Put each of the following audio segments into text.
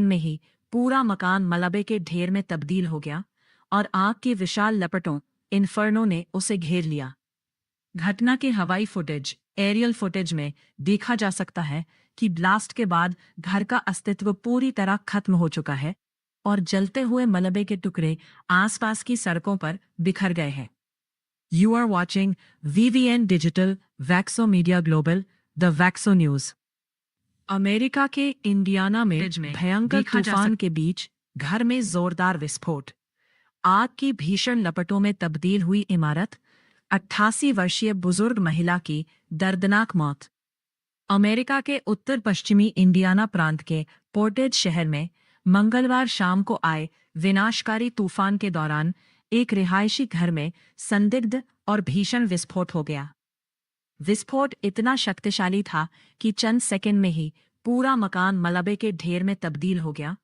में ही पूरा मकान मलबे के ढेर में तब्दील हो गया और आग की विशाल लपटों इन्फर्नो ने उसे घेर लिया। घटना के हवाई फुटेज एरियल फुटेज में देखा जा सकता है कि ब्लास्ट के बाद घर का अस्तित्व पूरी तरह खत्म हो चुका है और जलते हुए मलबे के टुकड़े आसपास की सड़कों पर बिखर गए हैं। You are watching VVN digital Vaxo media global the Vaxo news. America के इंडियाना में भयंकर तूफान के बीच घर में जोरदार विस्फोट, आग की भीषण लपटों में तब्दील हुई इमारत, 88 वर्षीय बुजुर्ग महिला की दर्दनाक मौत। अमेरिका के उत्तर पश्चिमी इंडियाना प्रांत के पोर्टेज शहर में मंगलवार शाम को आए विनाशकारी तूफान के दौरान एक रिहायशी घर में संदिग्ध और भीषण विस्फोट हो गया। विस्फोट इतना शक्तिशाली था कि चंद सेकंड में ही पूरा मकान मलबे के ढेर में तब्दील हो गया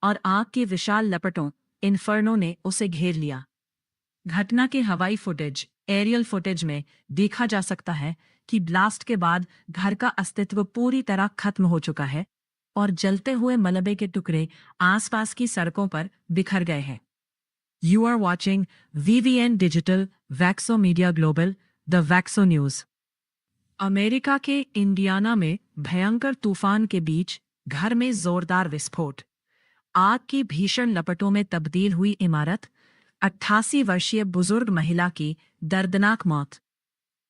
और आग की विशाल लपटों इन्फर्नो ने उसे घेर लिया। घटना के हवाई फुटेज एरियल फुटेज में देखा जा सकता है कि ब्लास्ट के बाद घर का अस्तित्व पूरी तरह खत्म हो चुका है और जलते हुए मलबे के टुकड़े आसपास की सड़कों पर बिखर गए हैं। You are watching VVN digital Vaxo media global the Vaxo news. America के इंडियाना में भयंकर तूफान के बीच घर में जोरदार विस्फोट, आग की भीषण लपटों में तब्दील हुई इमारत, 88 वर्षीय बुजुर्ग महिला की दर्दनाक मौत।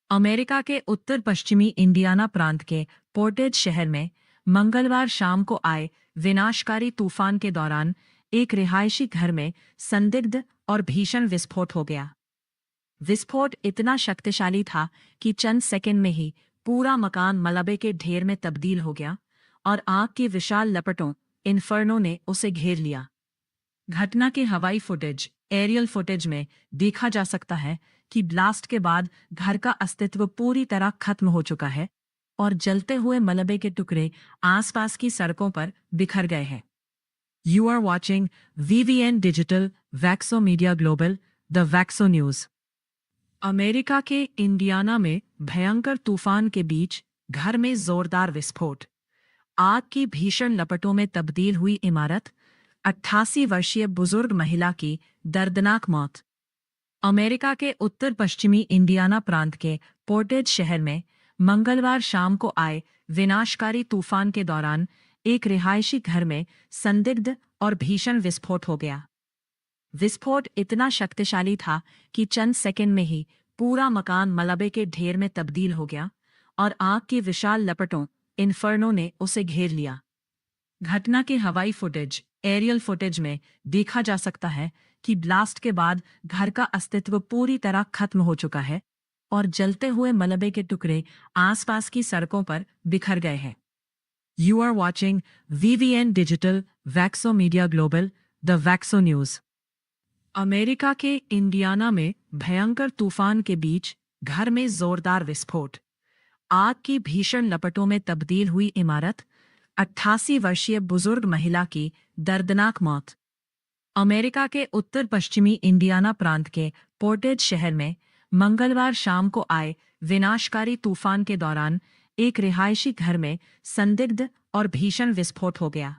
अमेरिका के उत्तर पश्चिमी इंडियाना प्रांत के पोर्टेज शहर में मंगलवार शाम को आए विनाशकारी तूफान के दौरान एक रिहायशी घर में संदिग्ध और भीषण विस्फोट हो गया। विस्फोट इतना शक्तिशाली था कि चंद सेकंड में ही पूरा मकान मलबे के ढेर में तब्दील हो गया और आग की विशाल लपटों इन्फर्नो ने उसे घेर लिया। घटना के हवाई फुटेज एरियल फुटेज में देखा जा सकता है कि ब्लास्ट के बाद घर का अस्तित्व पूरी तरह खत्म हो चुका है और जलते हुए मलबे के टुकड़े आसपास की सड़कों पर बिखर गए हैं। You are watching VVN digital Vaxo media global the Vaxo news. America के इंडियाना में भयंकर तूफान के बीच घर में जोरदार विस्फोट, आग की भीषण लपटों में तब्दील हुई इमारत, 88 वर्षीय बुजुर्ग महिला की दर्दनाक मौत। अमेरिका के उत्तर पश्चिमी इंडियाना प्रांत के पोर्टेज शहर में मंगलवार शाम को आए विनाशकारी तूफान के दौरान एक रिहायशी घर में संदिग्ध और भीषण विस्फोट हो गया। विस्फोट इतना शक्तिशाली था कि चंद सेकंड में ही पूरा मकान मलबे के ढेर में तब्दील हो गया और आग की विशाल लपटों इन्फर्नो ने उसे घेर लिया। घटना के हवाई फुटेज एरियल फुटेज में देखा जा सकता है कि ब्लास्ट के बाद घर का अस्तित्व पूरी तरह खत्म हो चुका है और जलते हुए मलबे के टुकड़े आसपास की सड़कों पर बिखर गए हैं। You are watching VVN digital Vaxo media global the Vaxo news. America के इंडियाना में भयंकर तूफान के बीच घर में जोरदार विस्फोट, आग की भीषण लपटों में तब्दील हुई इमारत, 88 वर्षीय बुजुर्ग महिला की दर्दनाक मौत। अमेरिका के उत्तर पश्चिमी इंडियाना प्रांत के पोर्टेज शहर में मंगलवार शाम को आए विनाशकारी तूफान के दौरान एक रिहायशी घर में संदिग्ध और भीषण विस्फोट हो गया।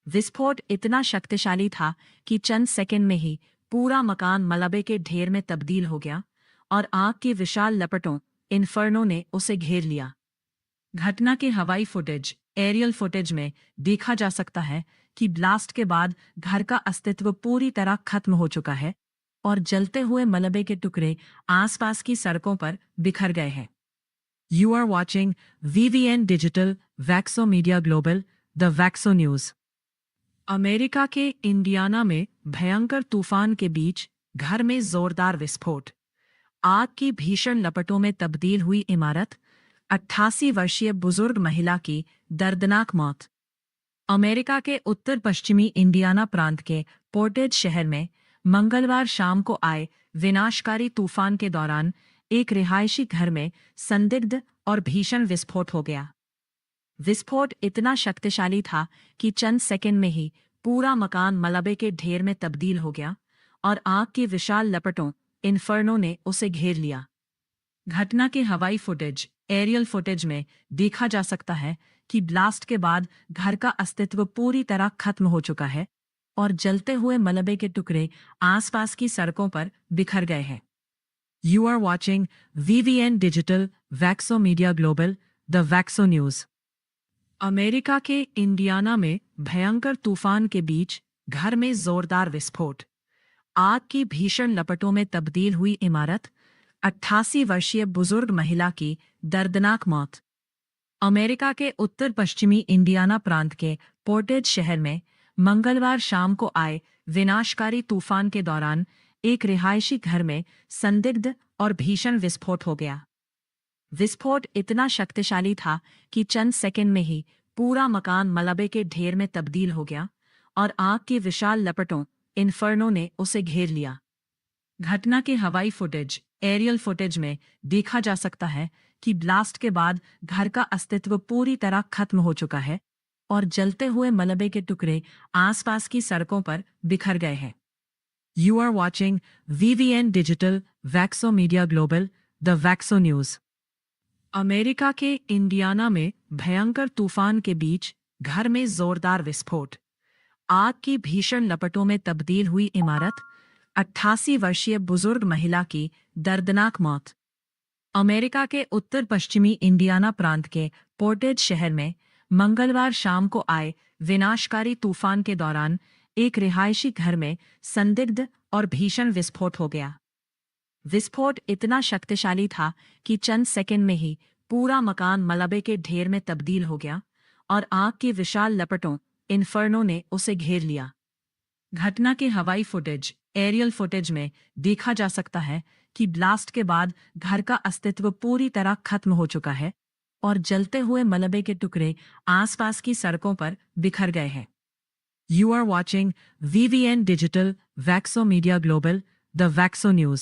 विस्फोट इतना शक्तिशाली था कि चंद सेकंड में ही पूरा मकान मलबे के ढेर में तब्दील हो गया और आग की विशाल लपटों इन्फर्नो ने उसे घेर लिया। घटना के हवाई फुटेज एरियल फुटेज में देखा जा सकता है कि ब्लास्ट के बाद घर का अस्तित्व पूरी तरह खत्म हो चुका है और जलते हुए मलबे के टुकड़े आसपास की सड़कों पर बिखर गए हैं। You are watching VVN digital Vaxo media global the Vaxo news. America के इंडियाना में भयंकर तूफान के बीच घर में जोरदार विस्फोट, आग की भीषण लपटों में तब्दील हुई इमारत, 88 वर्षीय बुजुर्ग महिला की दर्दनाक मौत। अमेरिका के उत्तर पश्चिमी इंडियाना प्रांत के पोर्टेज शहर में मंगलवार शाम को आए विनाशकारी तूफान के दौरान एक रिहायशी घर में संदिग्ध और भीषण विस्फोट हो गया। विस्फोट इतना शक्तिशाली था कि चंद सेकंड में ही पूरा मकान मलबे के ढेर में तब्दील हो गया और आग की विशाल लपटों इन्फर्नो ने उसे घेर लिया। घटना के हवाई फुटेज एरियल फुटेज में देखा जा सकता है कि ब्लास्ट के बाद घर का अस्तित्व पूरी तरह खत्म हो चुका है और जलते हुए मलबे के टुकड़े आसपास की सड़कों पर बिखर गए हैं। You are watching VVN digital Vaxo media global, the Vaxo news. America के इंडियाना में भयंकर तूफान के बीच घर में जोरदार विस्फोट, आग की भीषण लपटों में तब्दील हुई इमारत, 88 वर्षीय बुजुर्ग महिला की दर्दनाक मौत। अमेरिका के उत्तर पश्चिमी इंडियाना प्रांत के पोर्टेज शहर में मंगलवार शाम को आए विनाशकारी तूफान के दौरान एक रिहायशी घर में संदिग्ध और भीषण विस्फोट हो गया। विस्फोट इतना शक्तिशाली था कि चंद सेकंड में ही पूरा मकान मलबे के ढेर में तब्दील हो गया और आग की विशाल लपटों इन्फर्नो ने उसे घेर लिया। घटना के हवाई फुटेज, एरियल फुटेज में देखा जा सकता है कि ब्लास्ट के बाद घर का अस्तित्व पूरी तरह खत्म हो चुका है और जलते हुए मलबे के टुकड़े आसपास की सड़कों पर बिखर गए हैं। You are watching VVN digital Vaxo media global, the Vaxo news. America के इंडियाना में भयंकर तूफान के बीच घर में जोरदार विस्फोट, आग की भीषण लपटों में तब्दील हुई इमारत, 88 वर्षीय बुजुर्ग महिला की दर्दनाक मौत। अमेरिका के उत्तर पश्चिमी इंडियाना प्रांत के पोर्टेज शहर में मंगलवार शाम को आए विनाशकारी तूफान के दौरान एक रिहायशी घर में संदिग्ध और भीषण विस्फोट हो गया। विस्फोट इतना शक्तिशाली था कि चंद सेकंड में ही पूरा मकान मलबे के ढेर में तब्दील हो गया और आग की विशाल लपटों इन्फर्नो ने उसे घेर लिया। घटना के हवाई फुटेज, एरियल फुटेज में देखा जा सकता है कि ब्लास्ट के बाद घर का अस्तित्व पूरी तरह खत्म हो चुका है और जलते हुए मलबे के टुकड़े आसपास की सड़कों पर बिखर गए हैं। You are watching VVN digital Vaxo media global, the Vaxo news.